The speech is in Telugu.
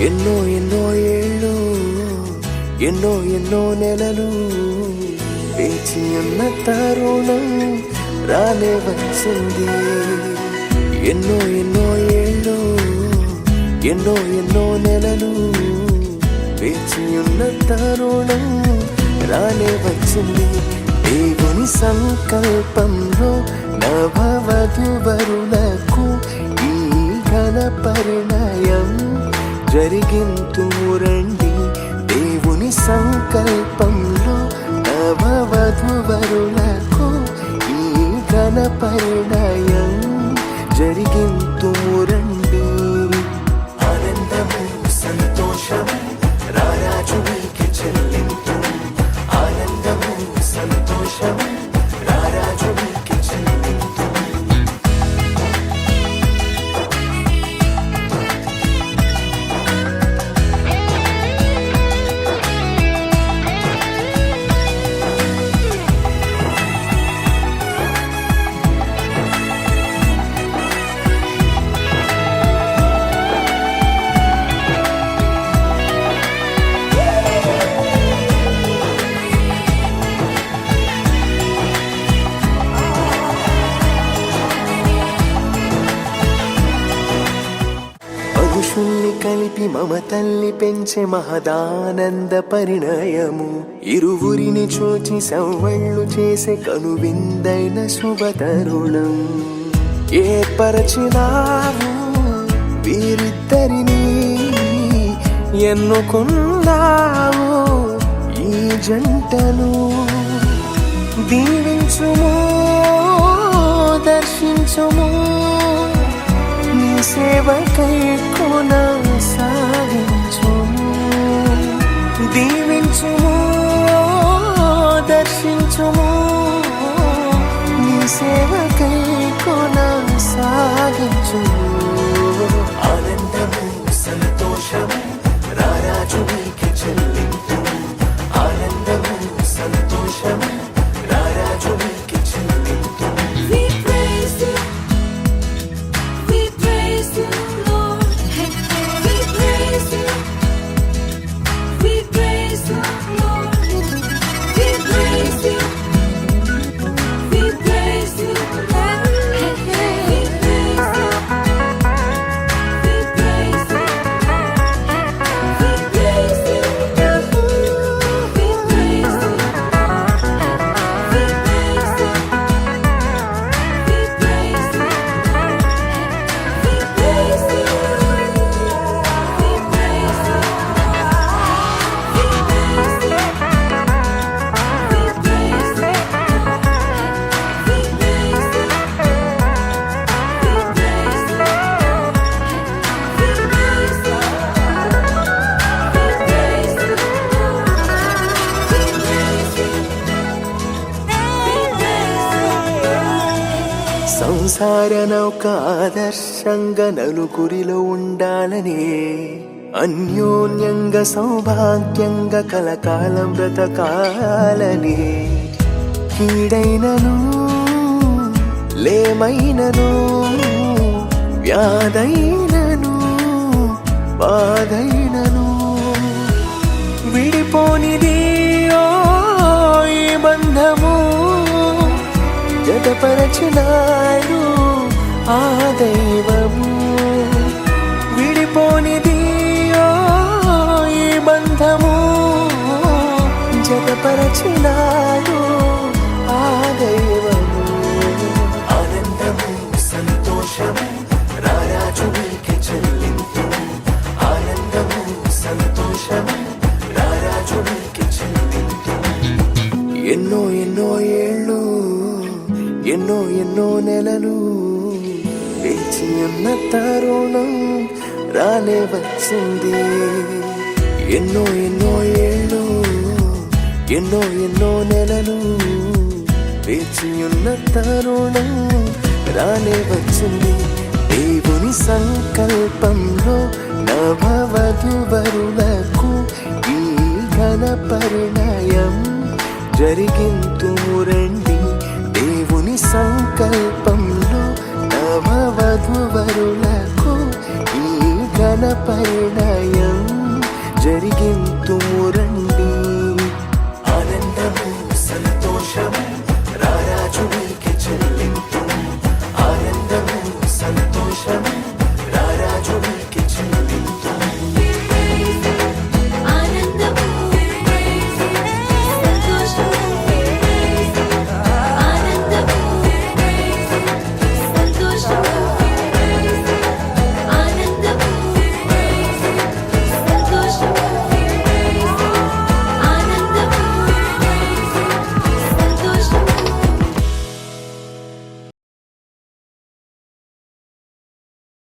ఎన్నో ఎన్నో ఏళ్ళు ఎన్నో ఎన్నో నెలలు వేచి ఉన్న తరుణం రానే వచ్చింది. ఎన్నో ఎన్నో ఏళ్ళు ఎన్నో ఎన్నో నెలలు వేచి ఉన్న తరుణం రానే వచ్చింది. దేవుని సంకల్పంలో నవవధువరులకు ఈ ఘన పరిణయం జరిగింతురండి. దేవుని సంకల్పంలో నవవధువరులకు ఈ ఘన పరిణయం జరిగింతురండి. ఆనందము సంతోషము రారాజునికి చెల్లింతు. ఆనందము సంతోషము రారాజునికి చెల్లింతు. పురుషుల్ని కలిపి మమతల్ని పెంచే మహదానంద పరిణయము. ఇరువురిని చూచి సవ్వళ్ళు చేసే కనువిందైన శుభతరుణం. ఏర్పరచినావు వీరిద్దరిని, ఎన్నుకున్నావు ఈ జంటను. దీవించుము దర్శించుము, నీ సేవకై కొనసాగించుము. దీవించుము దర్శించుము, నీ సేవకై కొనసాగించుము. ఆనందము సంతోషము రారాజునికి చెల్లింతు. ఆనందము సంతోషము రారాజునికి చెల్లింతు. సంసార నౌక ఆదర్శంగా నలుగురిలో ఉండాలనే, అన్యోన్యంగా సౌభాగ్యంగా కలకాలం బ్రతకాలనే. కీడైనను లేమైనను, వ్యాధైనను బాధైనను, విడిపోనిది ఓ ఈ బంధము. జతపరచినాడు ఆ దైవము. విడిపోనిది ఓ ఈ బంధము. జతపరచినాడు ఆ దైవము. ఆనందము సంతోషము రారాజునికి చెల్లింతు. ఆనందము సంతోషము రారాజునికి చెల్లింతు. ఎన్నో ఎన్నో ఏళ్ళు ఎన్నో ఎన్నో నెలలు వేచి ఉన్న తరుణం రానే వచ్చింది. ఎన్నో ఎన్నో ఏళ్ళు ఎన్నో ఎన్నో నెలలు వేచి ఉన్న తరుణం రానే వచ్చింది. దేవుని దేవుని సంకల్పంలో నవవధువరులకు ఈ ఘన పరిణయం జరిగింతుము రండి. దేవుని సంకల్పంలో నవవధువరులకు ఈ ఘన పరిణయం జరిగింతుము రండి.